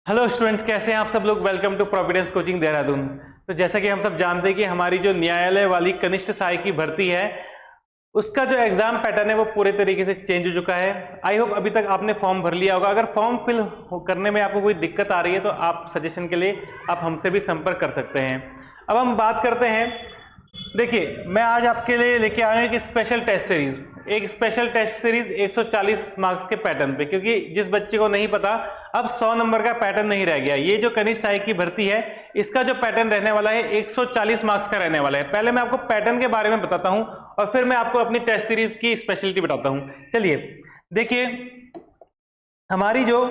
Hello students, कैसे हैं आप सब लोग। Welcome to Providence coaching Dehradun. तो जैसा कि हम सब जानते हैं कि हमारी जो न्यायालय वाली कनिष्ठ सहायक की भर्ती है उसका जो एग्जाम पैटर्न है वो पूरे तरीके से चेंज हो चुका है। आई होप अभी तक आपने फॉर्म भर लिया होगा। अगर फॉर्म फिल करने में आपको कोई दिक्कत आ रही है तो आप सजेशन के लिए आप हमसे भी संपर्क कर सकते हैं। अब हम बात करते हैं। देखिए, मैं आज आपके लिए लेके आया हूं एक स्पेशल टेस्ट सीरीज, एक स्पेशल टेस्ट सीरीज 140 मार्क्स के पैटर्न पे, क्योंकि जिस बच्चे को नहीं पता अब 100 नंबर का पैटर्न नहीं रह गया। ये जो कनिष्ठ सहायक की भर्ती है इसका जो पैटर्न रहने वाला है 140 मार्क्स का रहने वाला है। पहले मैं आपको पैटर्न के बारे में बताता हूं और फिर मैं आपको अपनी टेस्ट सीरीज की स्पेशलिटी बताता हूं। चलिए देखिए, हमारी जो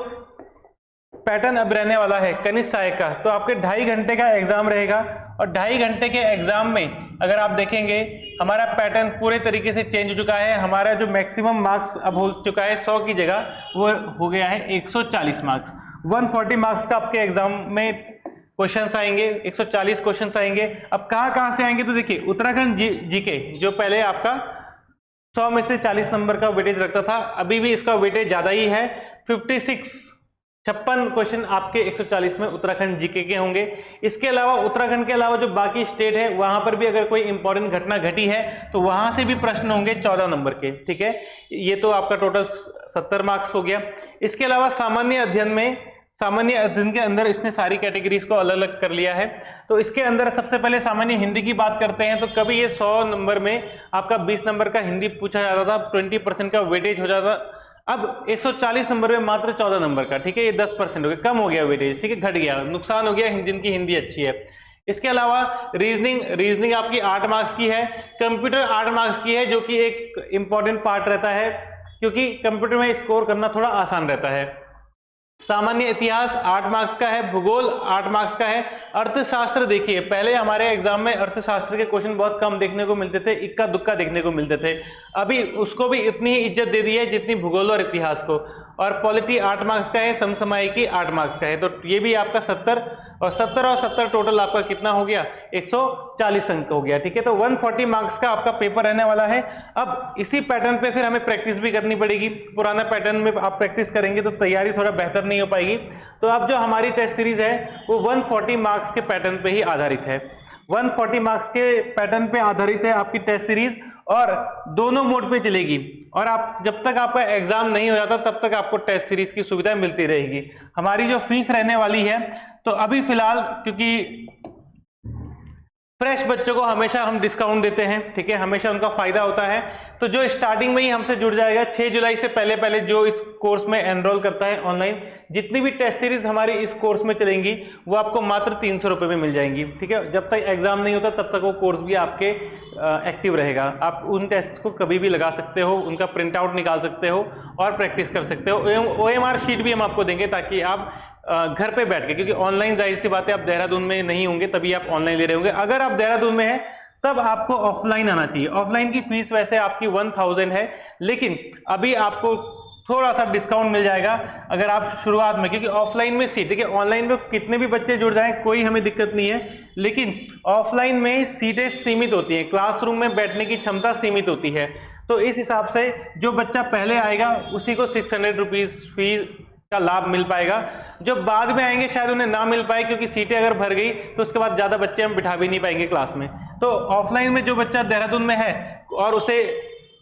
पैटर्न अब रहने वाला है कनिष्ठ सहायक का, तो आपके 2.5 घंटे का एग्जाम रहेगा और 2.5 घंटे के एग्जाम में अगर आप देखेंगे हमारा पैटर्न पूरे तरीके से चेंज हो चुका है। हमारा जो मैक्सिमम मार्क्स अब हो चुका है 100 की जगह वो हो गया है 140 मार्क्स। 140 मार्क्स का आपके एग्जाम में क्वेश्चंस आएंगे, 140 क्वेश्चंस आएंगे। अब कहां से आएंगे, तो देखिए उत्तराखंड जीके जो पहले आपका 100 में से 40 नंबर का वेटेज रखता था, अभी भी इसका वेटेज ज्यादा ही है। 56 क्वेश्चन आपके 140 में उत्तराखंड जीके के होंगे। इसके अलावा उत्तराखंड के अलावा जो बाकी स्टेट है वहां पर भी अगर कोई इंपॉर्टेंट घटना घटी है तो वहां से भी प्रश्न होंगे 14 नंबर के। ठीक है, ये तो आपका टोटल 70 मार्क्स हो गया। इसके अलावा सामान्य अध्ययन के अंदर इसने सारी कैटेगरीज को अलग अलग कर लिया है। तो इसके अंदर सबसे पहले सामान्य हिंदी की बात करते हैं। तो कभी ये 100 नंबर में आपका 20 नंबर का हिंदी पूछा जाता था, 20% का वेटेज हो जाता। अब 140 नंबर में मात्र 14 नंबर का, ठीक है, ये 10% हो गया, कम हो गया वेटेज, ठीक है, घट गया, नुकसान हो गया जिनकी हिंदी अच्छी है। इसके अलावा रीजनिंग आपकी 8 मार्क्स की है, कंप्यूटर 8 मार्क्स की है, जो कि एक इंपॉर्टेंट पार्ट रहता है क्योंकि कंप्यूटर में स्कोर करना थोड़ा आसान रहता है। सामान्य इतिहास 8 मार्क्स का है, भूगोल 8 मार्क्स का है। अर्थशास्त्र देखिए, पहले हमारे एग्जाम में अर्थशास्त्र के क्वेश्चन बहुत कम देखने को मिलते थे, इक्का दुक्का देखने को मिलते थे। अभी उसको भी इतनी ही इज्जत दे दी है जितनी भूगोल और इतिहास को। और पॉलिटी 8 मार्क्स का है, समसामयिकी 8 मार्क्स का है। तो ये भी आपका 70 और 70 टोटल आपका कितना हो गया, 140 अंक हो गया। ठीक है, तो 140 मार्क्स का आपका पेपर रहने वाला है। अब इसी पैटर्न पे फिर हमें प्रैक्टिस भी करनी पड़ेगी। पुराना पैटर्न में आप प्रैक्टिस करेंगे तो तैयारी थोड़ा बेहतर नहीं हो पाएगी। तो अब जो हमारी टेस्ट सीरीज है वो 140 मार्क्स के पैटर्न पे ही आधारित है। 140 मार्क्स के पैटर्न पे आधारित है आपकी टेस्ट सीरीज, और दोनों मोड पे चलेगी। और आप जब तक आपका एग्जाम नहीं हो जाता तब तक आपको टेस्ट सीरीज की सुविधा मिलती रहेगी। हमारी जो फीस रहने वाली है, तो अभी फिलहाल क्योंकि फ्रेश बच्चों को हमेशा हम डिस्काउंट देते हैं, ठीक है, हमेशा उनका फायदा होता है। तो जो स्टार्टिंग में ही हमसे जुड़ जाएगा 6 जुलाई से पहले जो इस कोर्स में एनरोल करता है ऑनलाइन, जितनी भी टेस्ट सीरीज हमारी इस कोर्स में चलेंगी वो आपको मात्र 300 रुपए में मिल जाएंगी। ठीक है, जब तक एग्जाम नहीं होता तब तक वो कोर्स भी आपके एक्टिव रहेगा। आप उन टेस्ट को कभी भी लगा सकते हो, उनका प्रिंट आउट निकाल सकते हो और प्रैक्टिस कर सकते हो। OMR शीट भी हम आपको देंगे ताकि आप घर पे बैठ के, क्योंकि ऑनलाइन जाहिर सी बात है आप देहरादून में नहीं होंगे तभी आप ऑनलाइन ले रहे होंगे। अगर आप देहरादून में हैं तब आपको ऑफलाइन आना चाहिए। ऑफलाइन की फीस वैसे आपकी 1000 है, लेकिन अभी आपको थोड़ा सा डिस्काउंट मिल जाएगा अगर आप शुरुआत में, क्योंकि ऑफलाइन में सीट, ठीक है, ऑनलाइन में कितने भी बच्चे जुड़ जाएं कोई हमें दिक्कत नहीं है, लेकिन ऑफलाइन में सीटें सीमित होती हैं, क्लासरूम में बैठने की क्षमता सीमित होती है। तो इस हिसाब से जो बच्चा पहले आएगा उसी को 600 रुपीज फीस का लाभ मिल पाएगा। जो बाद में आएंगे शायद उन्हें ना मिल पाए, क्योंकि सीटें अगर भर गई तो उसके बाद ज्यादा बच्चे हम बिठा भी नहीं पाएंगे क्लास में। तो ऑफलाइन में जो बच्चा देहरादून में है, और उसे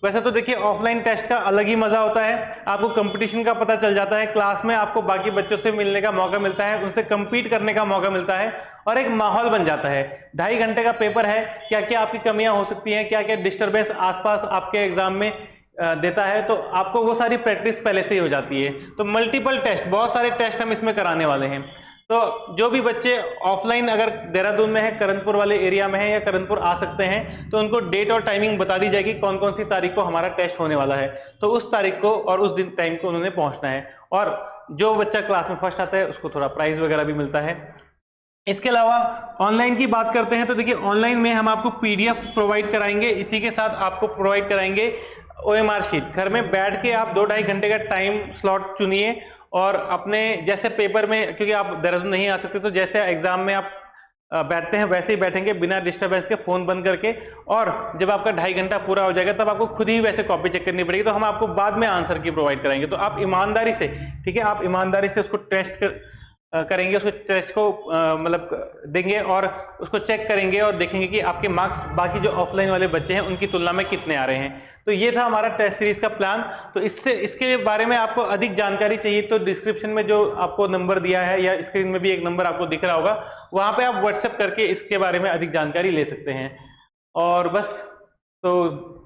वैसे तो देखिए ऑफलाइन टेस्ट का अलग ही मजा होता है, आपको कंपटीशन का पता चल जाता है, क्लास में आपको बाकी बच्चों से मिलने का मौका मिलता है, उनसे कंपीट करने का मौका मिलता है और एक माहौल बन जाता है। 2.5 घंटे का पेपर है, क्या क्या आपकी कमियां हो सकती हैं, क्या क्या डिस्टर्बेंस आसपास आपके एग्जाम में देता है, तो आपको वो सारी प्रैक्टिस पहले से ही हो जाती है। तो मल्टीपल टेस्ट, बहुत सारे टेस्ट हम इसमें कराने वाले हैं। तो जो भी बच्चे ऑफलाइन अगर देहरादून में है, करणपुर वाले एरिया में है या करणपुर आ सकते हैं, तो उनको डेट और टाइमिंग बता दी जाएगी कौन कौन सी तारीख को हमारा टेस्ट होने वाला है। तो उस तारीख को और उस दिन टाइम को उन्होंने पहुंचना है। और जो बच्चा क्लास में फर्स्ट आता है उसको थोड़ा प्राइज वगैरह भी मिलता है। इसके अलावा ऑनलाइन की बात करते हैं तो देखिए ऑनलाइन में हम आपको PDF प्रोवाइड कराएंगे, इसी के साथ आपको प्रोवाइड कराएंगे OMR शीट। घर में बैठ के आप 2-2.5 घंटे का टाइम स्लॉट चुनिए और अपने जैसे पेपर में, क्योंकि आप देहरादून नहीं आ सकते, तो जैसे एग्जाम में आप बैठते हैं वैसे ही बैठेंगे बिना डिस्टर्बेंस के, फोन बंद करके। और जब आपका 2.5 घंटा पूरा हो जाएगा तब आपको खुद ही वैसे कॉपी चेक करनी पड़ेगी, तो हम आपको बाद में आंसर की प्रोवाइड कराएंगे। तो आप ईमानदारी से, ठीक है, आप ईमानदारी से उसको टेस्ट कर करेंगे, उसको टेस्ट को मतलब देंगे और उसको चेक करेंगे और देखेंगे कि आपके मार्क्स बाकी जो ऑफलाइन वाले बच्चे हैं उनकी तुलना में कितने आ रहे हैं। तो ये था हमारा टेस्ट सीरीज का प्लान। तो इसके बारे में आपको अधिक जानकारी चाहिए तो डिस्क्रिप्शन में जो आपको नंबर दिया है या स्क्रीन में भी एक नंबर आपको दिख रहा होगा, वहां पे आप व्हाट्सएप करके इसके बारे में अधिक जानकारी ले सकते हैं। और बस, तो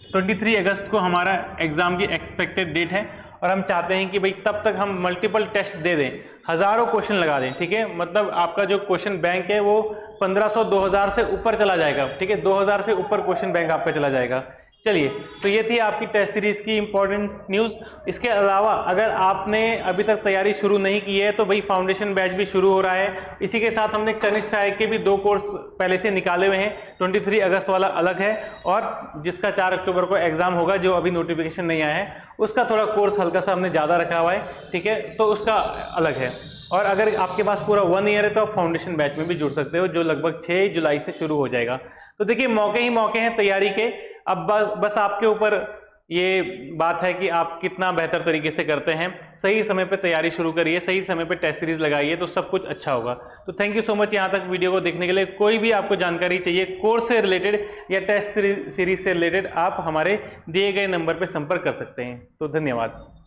23 अगस्त को हमारा एग्जाम की एक्सपेक्टेड डेट है और हम चाहते हैं कि भाई तब तक हम मल्टीपल टेस्ट दे दें, हजारों क्वेश्चन लगा दें, ठीक है। मतलब आपका जो क्वेश्चन बैंक है वो 1500 2000 से ऊपर चला जाएगा, ठीक है, 2000 से ऊपर क्वेश्चन बैंक आपका चला जाएगा। चलिए, तो ये थी आपकी टेस्ट सीरीज की इंपॉर्टेंट न्यूज़। इसके अलावा अगर आपने अभी तक तैयारी शुरू नहीं की है तो भाई फाउंडेशन बैच भी शुरू हो रहा है। इसी के साथ हमने कनिष्ठ सहायक के भी 2 कोर्स पहले से निकाले हुए हैं। 23 अगस्त वाला अलग है और जिसका 4 अक्टूबर को एग्जाम होगा, जो अभी नोटिफिकेशन नहीं आया है, उसका थोड़ा कोर्स हल्का सा हमने ज़्यादा रखा हुआ है, ठीक है, तो उसका अलग है। और अगर आपके पास पूरा 1 ईयर है तो आप फाउंडेशन बैच में भी जुड़ सकते हो, जो लगभग 6 जुलाई से शुरू हो जाएगा। तो देखिए, मौके ही मौके हैं तैयारी के। अब बस आपके ऊपर ये बात है कि आप कितना बेहतर तरीके से करते हैं। सही समय पे तैयारी शुरू करिए, सही समय पे टेस्ट सीरीज लगाइए, तो सब कुछ अच्छा होगा। तो थैंक यू सो मच यहाँ तक वीडियो को देखने के लिए। कोई भी आपको जानकारी चाहिए कोर्स से रिलेटेड या टेस्ट सीरीज से रिलेटेड, आप हमारे दिए गए नंबर पर संपर्क कर सकते हैं। तो धन्यवाद।